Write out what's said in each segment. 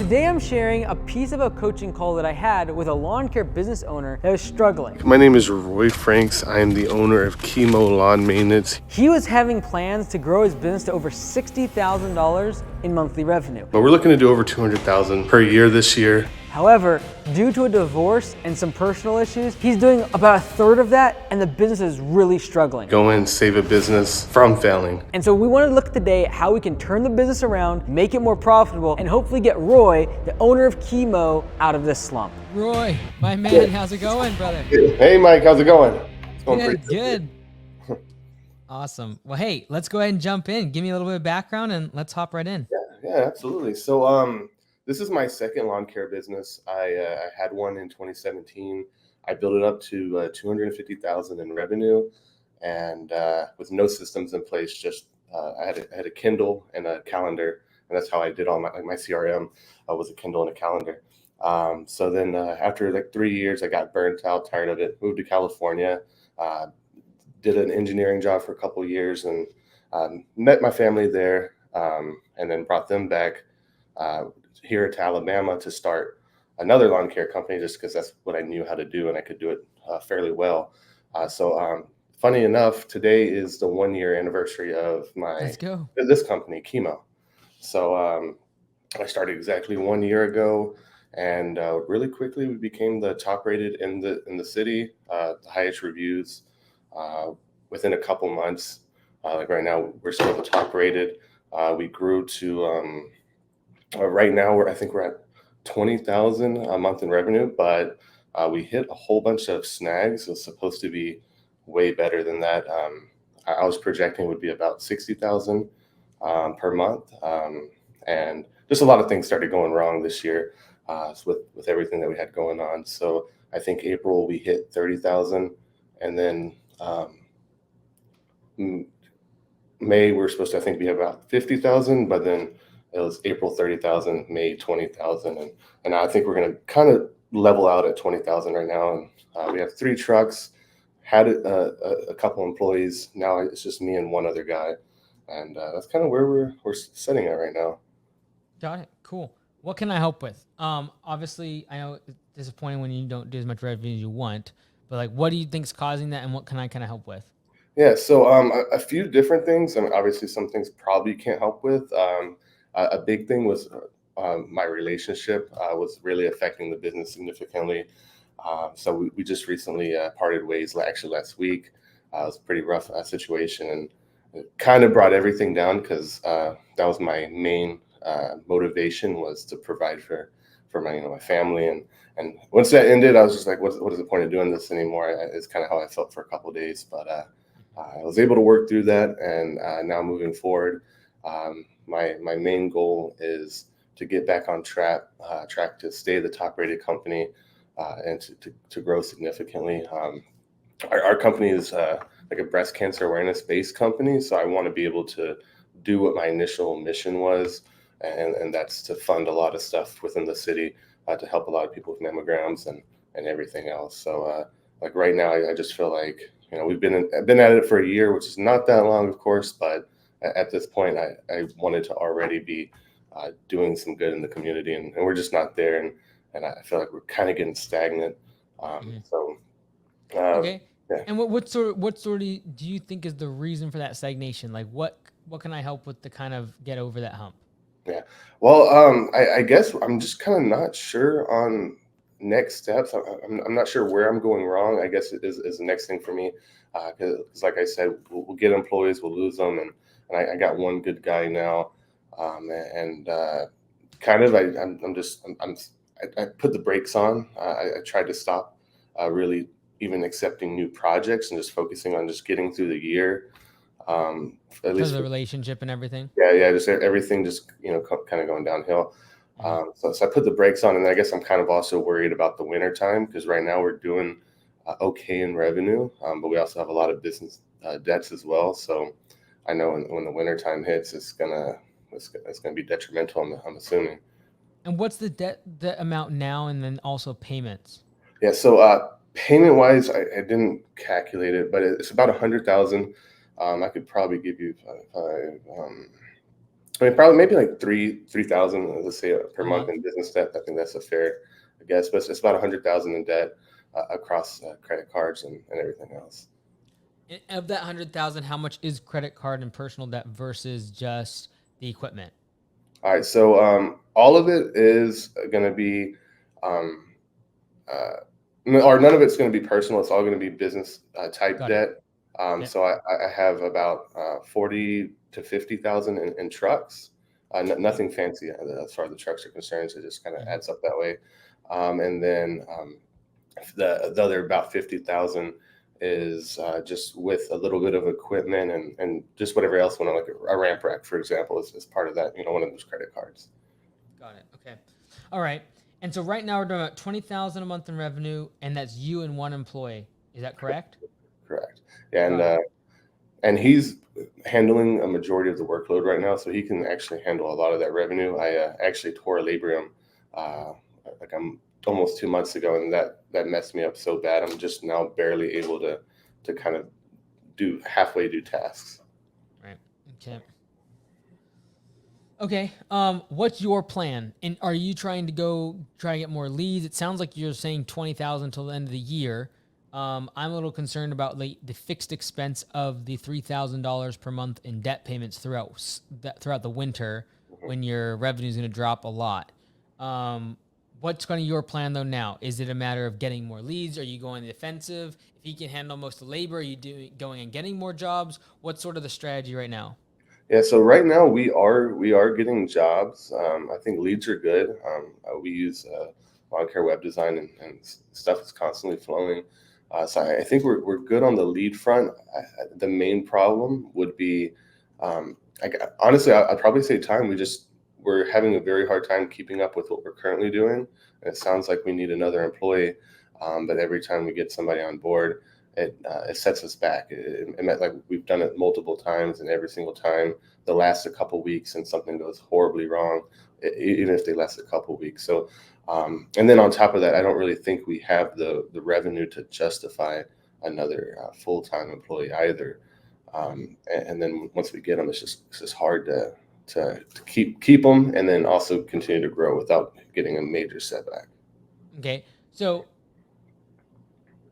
Today I'm sharing a piece of a coaching call that I had with a lawn care business owner that was struggling. My name is Roy Franks. I am the owner of Chemo Lawn Maintenance. He was having plans to grow his business to over $60,000 in monthly revenue. But we're looking to do over $200,000 per year this year. However, due to a divorce and some personal issues, he's doing about a third of that, and the business is really struggling. Go and save a business from failing. And so we wanted to look today at how we can turn the business around, make it more profitable, and hopefully get Roy, the owner of Chemo, out of this slump. Roy, my man, how's it going, brother? Hey Mike, how's it going? It's going Good, pretty good. Awesome. Well, hey, let's go ahead and jump in. Give me a little bit of background and let's hop right in. Yeah, absolutely. So this is my second lawn care business. I had one in 2017. I built it up to 250,000 in revenue, and with no systems in place, just I had a Kindle and a calendar, and that's how I did all my CRM was a Kindle and a calendar. So then after like 3 years, I got burnt out, tired of it, moved to California, did an engineering job for a couple of years, and met my family there, and then brought them back here to Alabama to start another lawn care company, just because that's what I knew how to do and I could do it fairly well. So funny enough, today is the 1 year anniversary of this company, Chemo. So I started exactly 1 year ago, and really quickly we became the top rated in the city, the highest reviews within a couple months. Like right now, we're still the top rated. We grew to right now I think we're at 20,000 a month in revenue, but we hit a whole bunch of snags. It was supposed to be way better than that. I was projecting it would be about 60,000 per month, and just a lot of things started going wrong this year with everything that we had going on. So I think April we hit 30,000, and then May we're supposed to I think be about 50,000, but then it was April 30,000, May 20,000, and I think we're going to kind of level out at 20,000 right now. And we have 3 trucks, had a couple employees. Now it's just me and one other guy, and that's kind of where we're sitting at right now. Got it. Cool. What can I help with? Obviously, I know it's disappointing when you don't do as much revenue as you want, but like, what do you think's causing that, and what can I kind of help with? Yeah, so a few different things. I mean, obviously, some things probably can't help with. A big thing was my relationship was really affecting the business significantly. So we just recently parted ways, actually last week. It was a pretty rough situation, and it kind of brought everything down because that was my main motivation, was to provide for my family. And once that ended, I was just like, what is the point of doing this anymore? It's kind of how I felt for a couple of days, but I was able to work through that, and now moving forward, my main goal is to get back on track to stay the top rated company, and to grow significantly. Our company is like a breast cancer awareness based company, so I want to be able to do what my initial mission was, and that's to fund a lot of stuff within the city to help a lot of people with mammograms and everything else. So like right now, I just feel like, we've been at it for a year, which is not that long, of course, but at this point, I wanted to already be doing some good in the community, and we're just not there, and I feel like we're kind of getting stagnant. So Okay. yeah. And what sort of do you think is the reason for that stagnation? Like, what can I help with to kind of get over that hump? Yeah. Well, I guess I'm just kind of not sure on next steps. I'm not sure where I'm going wrong. I guess it is the next thing for me. Because like I said, we'll get employees, we'll lose them. And I got one good guy now. And kind of, I put the brakes on. I tried to stop really even accepting new projects and just focusing on just getting through the year. At Because least of the relationship and everything. yeah, just everything just kind of going downhill. So I put the brakes on, and I guess I'm kind of also worried about the winter time, because right now we're doing okay in revenue, but we also have a lot of business debts as well. So I know when the winter time hits, it's gonna be detrimental. I'm assuming. And what's the debt amount now, and then also payments? Yeah. So payment wise, I didn't calculate it, but it's about 100,000. I could probably give you I mean, probably maybe like 3,000, let's say, per A month month? in business debt. I think that's a fair guess, but it's about 100,000 in debt across credit cards and everything else. And of that 100,000, how much is credit card and personal debt versus just the equipment? All right, so all of it is going to be, um, or none of it's going to be personal. It's all going to be business type Got it. debt. Okay. So I have about 40 to 50,000 in trucks. Nothing fancy as far as the trucks are concerned. So it just kind of Mhm. adds up that way. And then the other about 50,000 is just with a little bit of equipment and just whatever else went on, like a ramp rack, for example, is part of that, one of those credit cards. Got it. Okay. All right. And so right now we're doing about 20,000 a month in revenue, and that's you and one employee. Is that correct? Correct. Yeah, Got it. and he's handling a majority of the workload right now, so he can actually handle a lot of that revenue. I actually tore a labrum like I'm almost 2 months ago, and that messed me up so bad. I'm just now barely able to kind of halfway do tasks. Right. Okay. Okay. What's your plan? And are you trying to try to get more leads? It sounds like you're saying 20,000 until the end of the year. I'm a little concerned about the fixed expense of the $3,000 per month in debt payments throughout the winter Mhm. when your revenue is going to drop a lot. Um, what's going to your plan though now? Is it a matter of getting more leads? Are you going the offensive? If he can handle most of the labor, are you going and getting more jobs? What's sort of the strategy right now? Yeah, so right now we are getting jobs. I think leads are good. We use lawn care web design and stuff is constantly flowing. So I think we're good on the lead front. The main problem would be, honestly, I'd probably say time. We're having a very hard time keeping up with what we're currently doing. And it sounds like we need another employee, but every time we get somebody on board, it sets us back. It meant like we've done it multiple times, and every single time they'll last a couple weeks, and something goes horribly wrong, even if they last a couple weeks. So, and then on top of that, I don't really think we have the revenue to justify another full time employee either. And then once we get them, it's just hard to keep them, and then also continue to grow without getting a major setback. Okay. So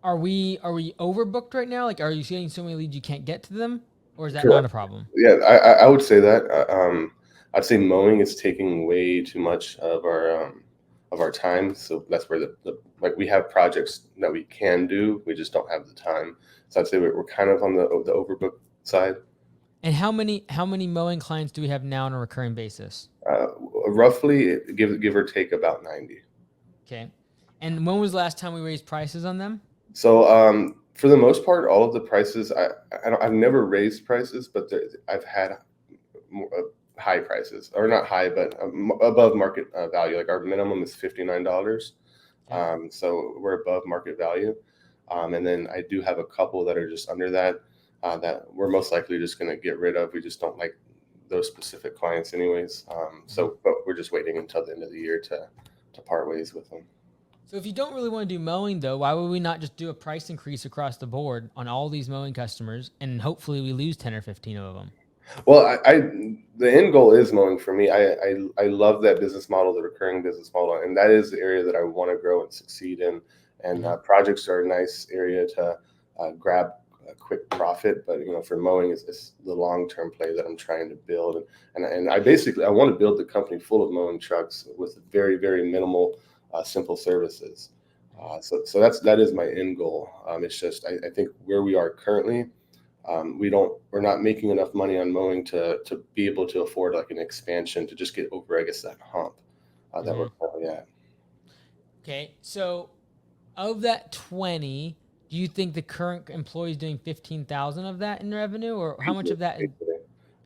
are we overbooked right now? Like, are you getting so many leads you can't get to them, or is that not Correct. a problem? Yeah, I would say that. I'd say mowing is taking way too much of our time. So that's where the like we have projects that we can do, we just don't have the time. So I'd say we're kind of on the overbook side. And how many mowing clients do we have now on a recurring basis? Uh, Roughly, give or take about 90. Okay. And when was the last time we raised prices on them? So for the most part, all of the prices I've never raised prices, but I've had more, high prices, or not high, but above market value. Like our minimum is $59. Okay. So we're above market value. And then I do have a couple that are just under that, that we're most likely just going to get rid of. We just don't like those specific clients anyways. So, but we're just waiting until the end of the year to part ways with them. So if you don't really want to do mowing though, why would we not just do a price increase across the board on all these mowing customers, and hopefully we lose 10 or 15 of them? Well, the end goal is mowing for me. I love that business model, the recurring business model, and that is the area that I want to grow and succeed in. And Mhm. projects are a nice area to grab a quick profit, but for mowing is the long term play that I'm trying to build. And I want to build the company full of mowing trucks with very very minimal simple services. So that is my end goal. It's just I think where we are currently, we're not making enough money on mowing to be able to afford like an expansion to just get over, I guess, that hump that we're Mhm. currently at. Okay. So of that 20, do you think the current employee is doing 15,000 of that in revenue, or how much Easily, of that is easily.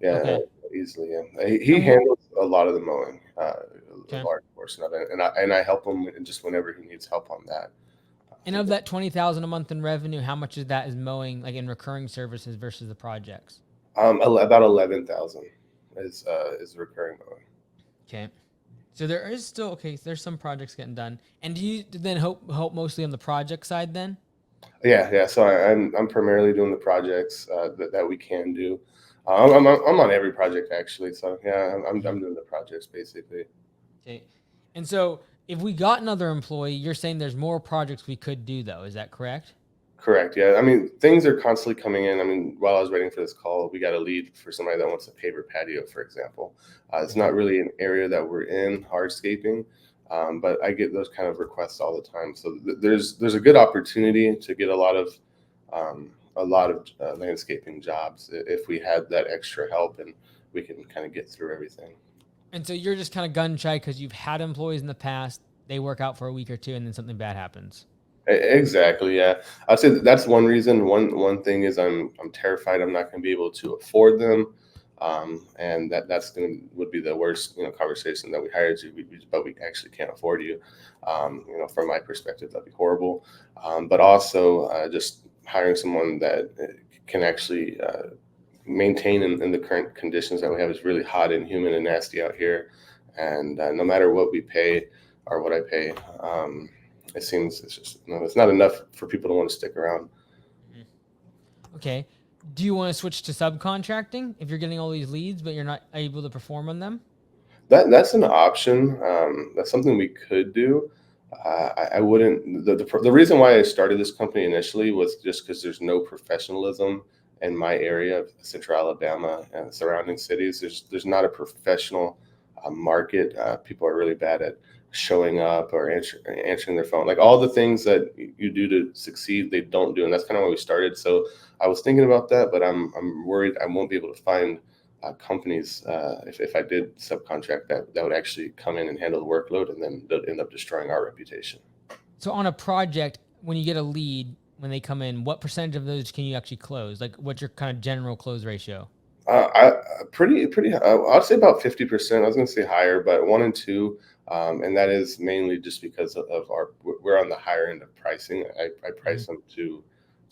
Yeah, okay? easily. Yeah, he And what handles a lot of the mowing, a okay. large portion of it, and I help him just whenever he needs help on that. And of that 20,000 a month in revenue, how much of that is mowing, like in recurring services versus the projects? About 11,000 is recurring mowing. Okay. So there is still okay. There's some projects getting done, and do you then hope mostly on the project side then? Yeah, yeah. So I'm primarily doing the projects that we can do. I'm on every project actually. So yeah, I'm Mhm. doing the projects basically. Okay. And so if we got another employee, you're saying there's more projects we could do though. Is that correct? Correct. Yeah. I mean, things are constantly coming in. I mean, while I was waiting for this call, we got a lead for somebody that wants a paver patio, for example. It's Mhm. not really an area that we're in, hardscaping, but I get those kind of requests all the time. So there's a good opportunity to get a lot of landscaping jobs if we had that extra help and we can kind of get through everything. And so you're just kind of gun shy because you've had employees in the past, they work out for a week or two and then something bad happens. Exactly. Yeah, I'd say that's one reason. One thing is I'm terrified I'm not going to be able to afford them, and that's going to would be the worst conversation that we hired you, but we actually can't afford you. From my perspective, that'd be horrible. But also just hiring someone that can actually maintain in the current conditions that we have is really hot and humid and nasty out here, and no matter what we pay or what I pay. It seems it's just it's not enough for people to want to stick around. Mhm. Okay. Do you want to switch to subcontracting if you're getting all these leads, but you're not able to perform on them? That's an option. That's something we could do. I wouldn't. The reason why I started this company initially was just because there's no professionalism in my area of Central Alabama and the surrounding cities. There's not a professional market. People are really bad at showing up or answering their phone. Like all the things that you do to succeed, they don't do, and that's kind of why we started. So I was thinking about that, but I'm worried I won't be able to find companies, if I did subcontract that would actually come in and handle the workload, and then they'll end up destroying our reputation. So on a project, when you get a lead, when they come in, what percentage of those can you actually close? Like what's your kind of general close ratio? I pretty. I'd say about 50%. I was going to say higher, but one and two, and that is mainly just because of our. We're on the higher end of pricing. I Mhm. price them to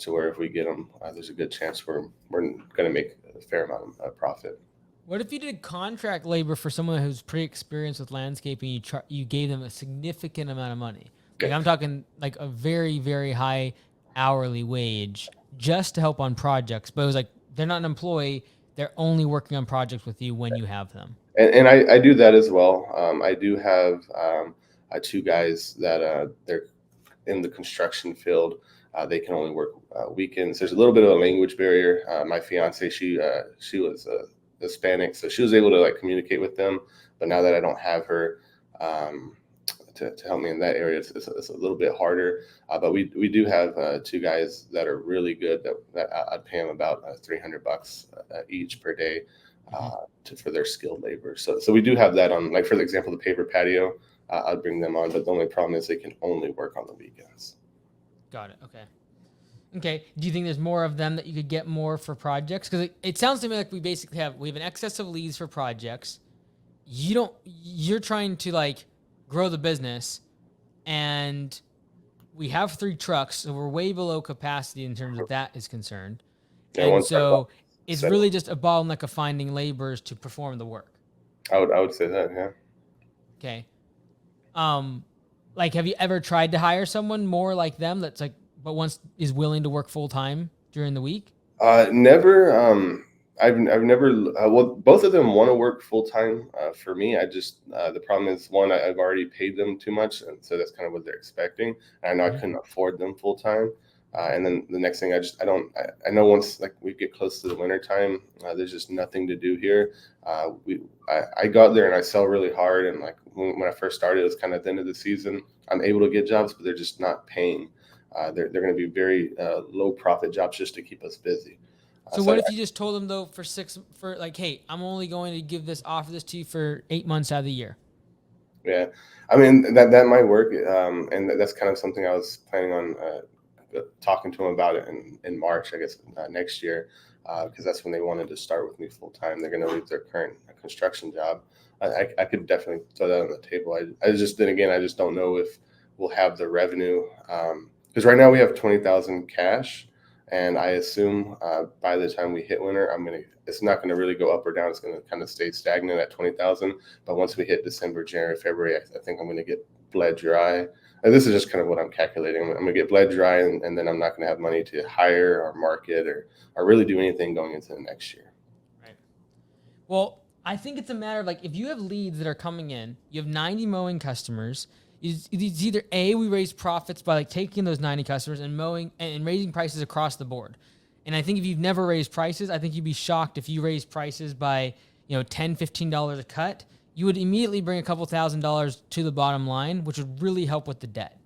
where if we get them, there's a good chance we're going to make a fair amount of profit. What if you did contract labor for someone who's pretty experienced with landscaping? You gave them a significant amount of money. Like I'm talking like a very very high hourly wage just to help on projects. But it was like they're not an employee; they're only working on projects with you when you have them. And I do that as well. I do have two guys that they're in the construction field. They can only work weekends. There's a little bit of a language barrier. My fiance, she was Hispanic, so she was able to like communicate with them. But now that I don't have her to help me in that area, it's a little bit harder. But we do have two guys that are really good. That I'd pay them about $300 each per day Mhm. for their skilled labor. So we do have that on. Like for example, the paper patio. I'd bring them on, but the only problem is they can only work on the weekends. Got it. Okay. Okay. Do you think there's more of them that you could get more for projects? Because it sounds to me like we have an excess of leads for projects. You're trying to like grow the business, and we have 3 trucks, so we're way below capacity in terms of that is concerned. Yeah, And one truck about so it's seven. really just a bottleneck of finding laborers to perform the work. I would say that. Yeah. Okay. Um, like, have you ever tried to hire someone more like them that's like, but once is willing to work full time during the week? Never. I've never. Well, both of them want to work full time. For me, I just the problem is one, I've already paid them too much, and so that's kind of what they're expecting. And I know I Mhm. couldn't afford them full time. And then the next thing, I don't. I know once like we get close to the winter time, there's just nothing to do here. I got there and I sell really hard, and like when I first started, it was kind of at the end of the season. I'm able to get jobs, but they're just not paying. They're going to be very low profit jobs just to keep us busy. So So what if you just told them though for like, hey, I'm only going to offer this to you for 8 months out of the year. yeah, I mean that might work, and that's kind of something I was planning on talking to them about it in March, I guess, next year, because that's when they wanted to start with me full time. They're going to leave their current construction job. I could definitely throw that on the table. I just then again I just don't know if we'll have the revenue because right now we have 20,000 cash. And I assume by the time we hit winter, it's not going to really go up or down. It's going to kind of stay stagnant at 20,000. But once we hit December, January, February, I think I'm going to get bled dry. And this is just kind of what I'm calculating. I'm going to get bled dry, and then I'm not going to have money to hire or market or really do anything going into the next year. Well, I think it's a matter of like if you have leads that are coming in, you have 90 mowing customers. It's either A, we raise profits by like taking those 90 customers and mowing and raising prices across the board. And I think if you've never raised prices, I think you'd be shocked if you raise prices by, $10, $15 a cut. You would immediately bring a couple $1,000s to the bottom line, which would really help with the debt.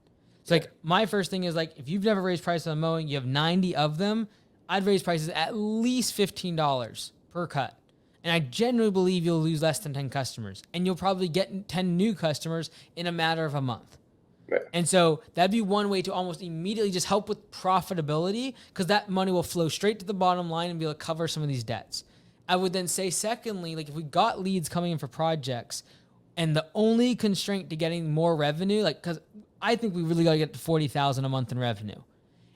So like my first thing is like if you've never raised prices on mowing, you have 90 of them, I'd raise prices at least $15 per cut. And I genuinely believe you'll lose less than 10 customers. And you'll probably get 10 new customers in a matter of a month. Right. And so that'd be one way to almost immediately just help with profitability, because that money will flow straight to the bottom line and be able to cover some of these debts. I would then say, secondly, like if we got leads coming in for projects and the only constraint to getting more revenue, like, because I think we really got to get to 40,000 a month in revenue.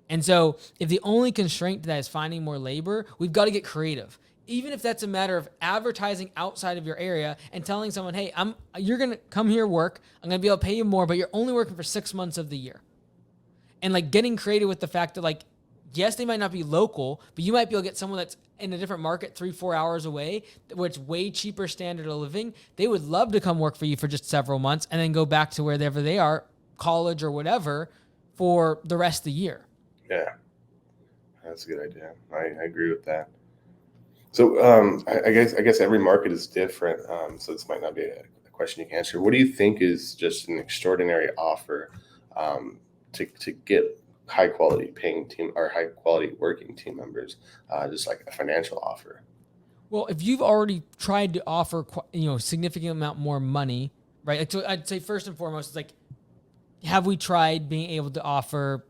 And so if the only constraint to that is finding more labor, we've got to get creative. Even if that's a matter of advertising outside of your area and telling someone, hey, you're going to come here work. I'm going to be able to pay you more, but you're only working for 6 months of the year. And like getting creative with the fact that like, yes, they might not be local, but you might be able to get someone that's in a different market 3-4 hours away, where it's way cheaper standard of living. They would love to come work for you for just several months and then go back to wherever they are, college or whatever, for the rest of the year. Yeah, that's a good idea. I agree with that. So I guess every market is different. So this might not be a question you can answer. What do you think is just an extraordinary offer to get high quality paying team or high quality working team members? Just like a financial offer. Well, if you've already tried to offer significant amount more money, right? Like, so I'd say first and foremost, it's like, have we tried being able to offer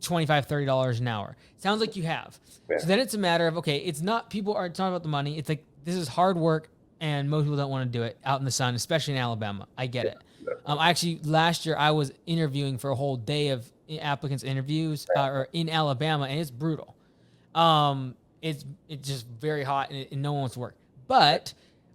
$25, $30 an hour? Sounds like you have. Yeah. So then it's a matter of, okay, it's not about the money. It's like, this is hard work and most people don't want to do it out in the sun, especially in Alabama. I get it. Actually, last year I was interviewing for a whole day of applicants interviews or in Alabama, and it's brutal. It's just very hot and no one wants to work. But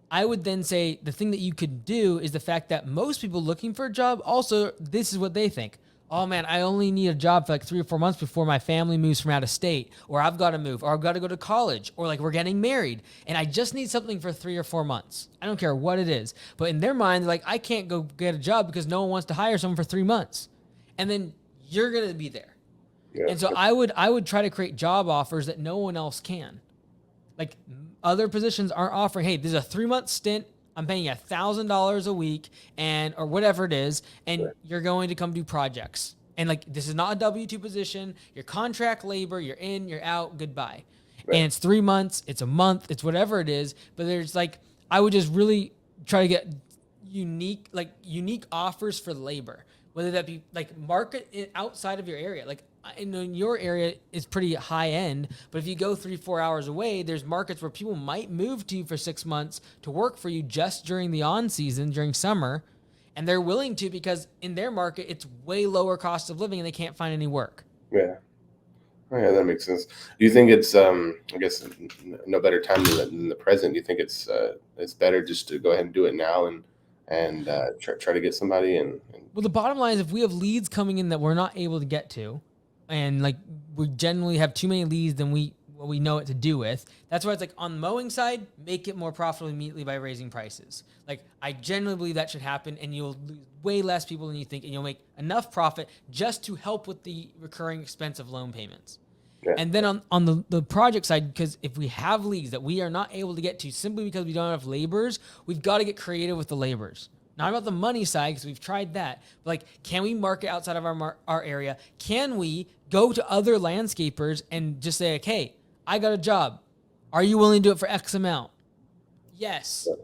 I would then say the thing that you could do is the fact that most people looking for a job also, this is what they think. Oh man, I only need a job for like 3 or 4 months before my family moves from out of state, or I've got to move, or I've got to go to college, or like we're getting married, and I just need something for 3 or 4 months. I don't care what it is. But in their mind, they're like, I can't go get a job because no one wants to hire someone for 3 months. And then you're going to be there. Yeah. And so I would try to create job offers that no one else can. Like other positions aren't offering, hey, this is a 3-month stint. I'm paying you $1,000 a week or whatever it is, and you're going to come do projects. And like, this is not a W-2 position. You're contract labor. You're in, you're out, goodbye. Right. And it's 3 months, it's a month, it's whatever it is. But there's like, I would just really try to get unique offers for labor, whether that be like market outside of your area. Like, I know your area is pretty high end, but if you go 3-4 hours away, there's markets where people might move to you for 6 months to work for you just during the on season, during summer. And they're willing to because in their market, it's way lower cost of living and they can't find any work. Yeah. Oh, yeah, that makes sense. Do you think it's, I guess, no better time than the present? Do you think it's better just to go ahead and do it now and try to get somebody? Well, the bottom line is if we have leads coming in that we're not able to get to, and like we generally have too many leads than we know what to do with. That's why it's like on the mowing side, make it more profitable immediately by raising prices. Like I generally believe that should happen, and you'll lose way less people than you think, and you'll make enough profit just to help with the recurring expense of loan payments. Yeah. And then on the project side, because if we have leads that we are not able to get to simply because we don't have laborers, we've got to get creative with the laborers. Not about the money side, because we've tried that. But like, can we market outside of our area? Can we go to other landscapers and just say, like, hey, I got a job. Are you willing to do it for X amount? Yes. Yeah.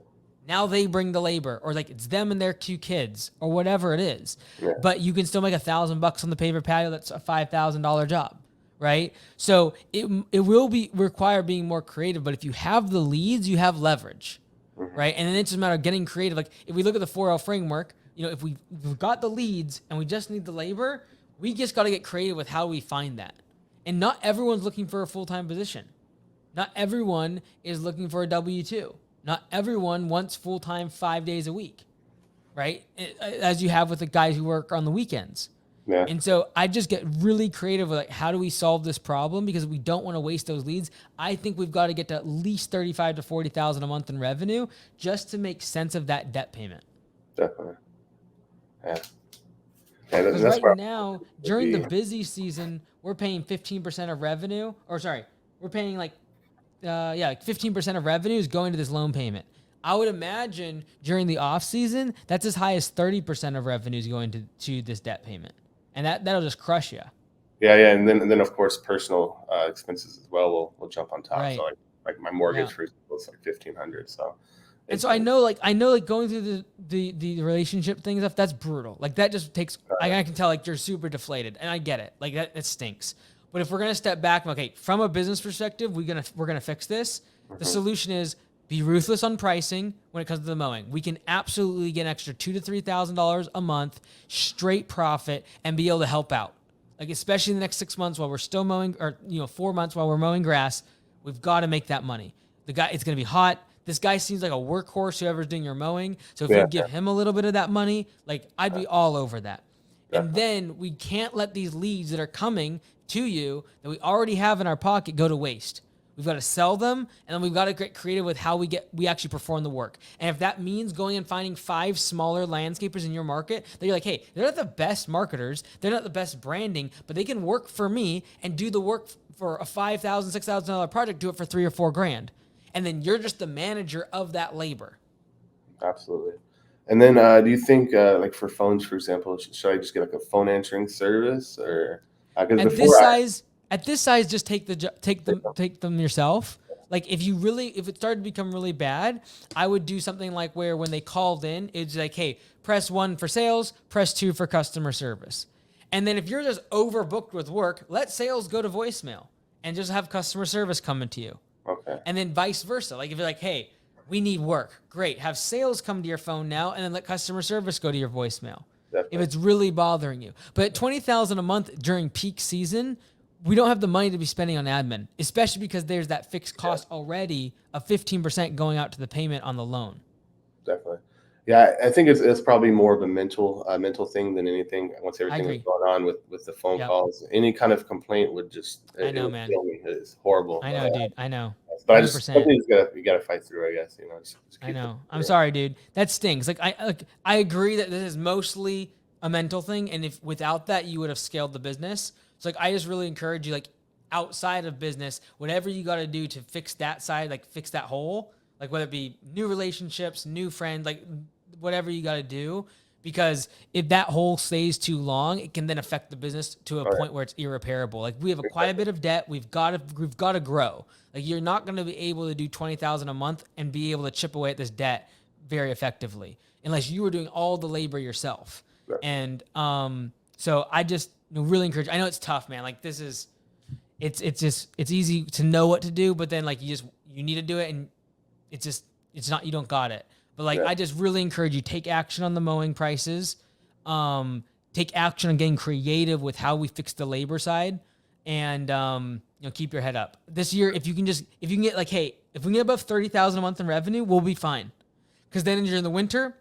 Now they bring the labor, or like it's them and their 2 kids, or whatever it is. Yeah. But you can still make $1,000 on the paver patio. That's a $5,000 job, right? So it will require being more creative. But if you have the leads, you have leverage. Right. And then it's just a matter of getting creative. Like if we look at the 4L framework, if we've got the leads and we just need the labor, we just got to get creative with how we find that. And not everyone's looking for a full-time position. Not everyone is looking for a W-2. Not everyone wants full-time 5 days a week, right? As you have with the guys who work on the weekends. Yeah. And so I just get really creative with like, how do we solve this problem? Because we don't want to waste those leads. I think we've got to get to at least 35 to 40,000 a month in revenue just to make sense of that debt payment. Definitely. Yeah. Because That's right where now, during the busy season, we're paying 15% of revenue, or sorry, we're paying like 15% of revenue is going to this loan payment. I would imagine during the off season, that's as high as 30% of revenue is going to this debt payment. And that'll just crush you. Yeah, and then of course personal expenses as well will jump on top. Right. So like my mortgage Yeah. for example is like $1,500. So And so I know like going through the relationship thing stuff, that's brutal. Like that just takes I can tell like you're super deflated. And I get it. Like that stinks. But if we're gonna step back, okay, from a business perspective, we're gonna fix this. The solution is be ruthless on pricing when it comes to the mowing. We can absolutely get an extra $2,000 to $3,000 a month, straight profit, and be able to help out. Like especially in the next 6 months while we're still mowing, or 4 months while we're mowing grass, we've got to make that money. It's gonna be hot. This guy seems like a workhorse, whoever's doing your mowing. So if you give him a little bit of that money, like I'd be all over that. And then we can't let these leads that are coming to you that we already have in our pocket go to waste. We've got to sell them, and then we've got to get creative with how we actually perform the work. And if that means going and finding 5 smaller landscapers in your market that you're like, hey, they're not the best marketers, they're not the best branding, but they can work for me and do the work for a $5,000, $6,000 project, do it for $3,000 or $4,000. And then you're just the manager of that labor. Absolutely. And then do you think like for phones, for example, should I just get like a phone answering service or At this size, just take them yourself. Like if it started to become really bad, I would do something like where when they called in, it's like, hey, press 1 for sales, press 2 for customer service. And then if you're just overbooked with work, let sales go to voicemail and just have customer service coming to you. Okay. And then vice versa. Like if you're like, hey, we need work, great. Have sales come to your phone now, and then let customer service go to your voicemail. Definitely. If it's really bothering you. But at $20,000 a month during peak season, we don't have the money to be spending on admin, especially because there's that fixed cost already of 15% going out to the payment on the loan. Definitely. Yeah, I think it's probably more of a mental thing than anything. Once everything is going on with the phone calls, any kind of complaint would just I know, man. kill me. It's horrible. I know, dude. I know. But I just something you gotta fight through, I guess. Just I know. I'm sorry, dude. That stings. Like I agree that this is mostly a mental thing, and if without that you would have scaled the business. So like I just really encourage you, like outside of business, whatever you got to do to fix that side, like fix that hole, like whether it be new relationships, new friends, like whatever you got to do, because if that hole stays too long, it can then affect the business to a point where it's irreparable. Like we have quite a bit of debt. We've got to grow. Like you're not going to be able to do $20,000 a month and be able to chip away at this debt very effectively unless you were doing all the labor yourself. Right. And so I just really encourage. I know it's tough, man. Like this is, it's easy to know what to do, but then like you need to do it, and it's not, you don't got it. But like I just really encourage you, take action on the mowing prices. Take action on getting creative with how we fix the labor side, and keep your head up. This year, if you can get like, hey, if we can get above 30,000 a month in revenue, we'll be fine. Because then during the winter,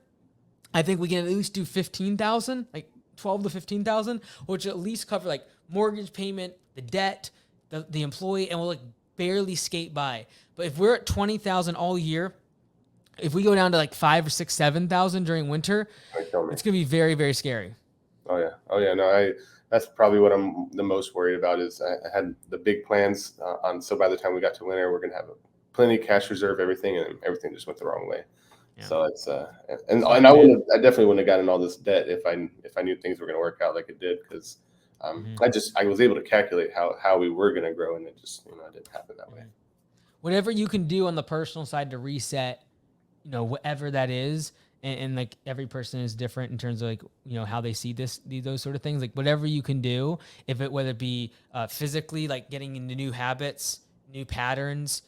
I think we can at least do 15,000, like 12 to 15,000, which at least cover like mortgage payment, the debt, the employee, and we'll like barely skate by. But if we're at 20,000 all year, if we go down to like 5 or 6, 7,000 during winter, it's gonna be very, very scary. Oh yeah. No, that's probably what I'm the most worried about. Is I had the big plans on. So by the time we got to winter, we're gonna have plenty of cash reserve, everything, and everything just went the wrong way. Yeah. So it's and I definitely wouldn't have gotten all this debt if I knew things were gonna work out like it did, because I was able to calculate how we were gonna grow, and it just it didn't happen that way. Whatever you can do on the personal side to reset, whatever that is. And like every person is different in terms of like, how they see those sort of things, like whatever you can do, whether it be physically, like getting into new habits, new patterns,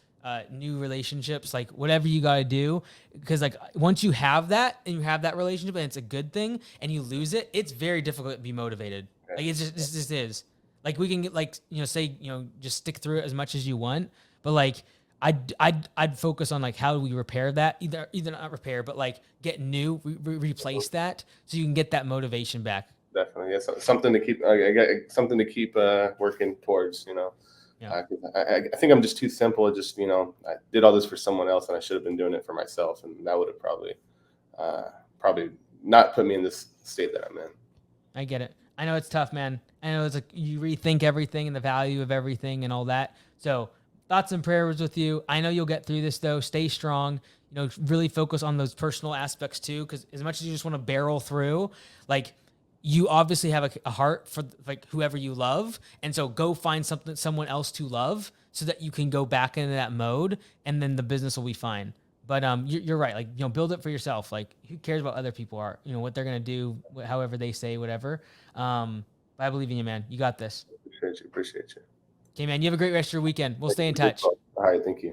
new relationships, like whatever you got to do. Because like once you have that and you have that relationship and it's a good thing and you lose it, it's very difficult to be motivated. Like it just is. Like we can get like, just stick through it as much as you want. But like, I'd focus on like how do we repair that, either not repair, but like get new, replace that, so you can get that motivation back. Definitely. guess something to keep. I got something to keep working towards. Yeah. I think I'm just too simple. I did all this for someone else, and I should have been doing it for myself, and that would have probably not put me in this state that I'm in. I get it. I know it's tough, man. I know it's like you rethink everything and the value of everything and all that. So thoughts and prayers with you. I know you'll get through this though. Stay strong. Really focus on those personal aspects too. Because as much as you just want to barrel through, like you obviously have a heart for like whoever you love, and so go find someone else to love, so that you can go back into that mode, and then the business will be fine. But you're right. Like build it for yourself. Like who cares what other people are? What they're gonna do, however they say, whatever. But I believe in you, man. You got this. Appreciate you. Okay, man. You have a great rest of your weekend. We'll stay in touch. All right, thank you.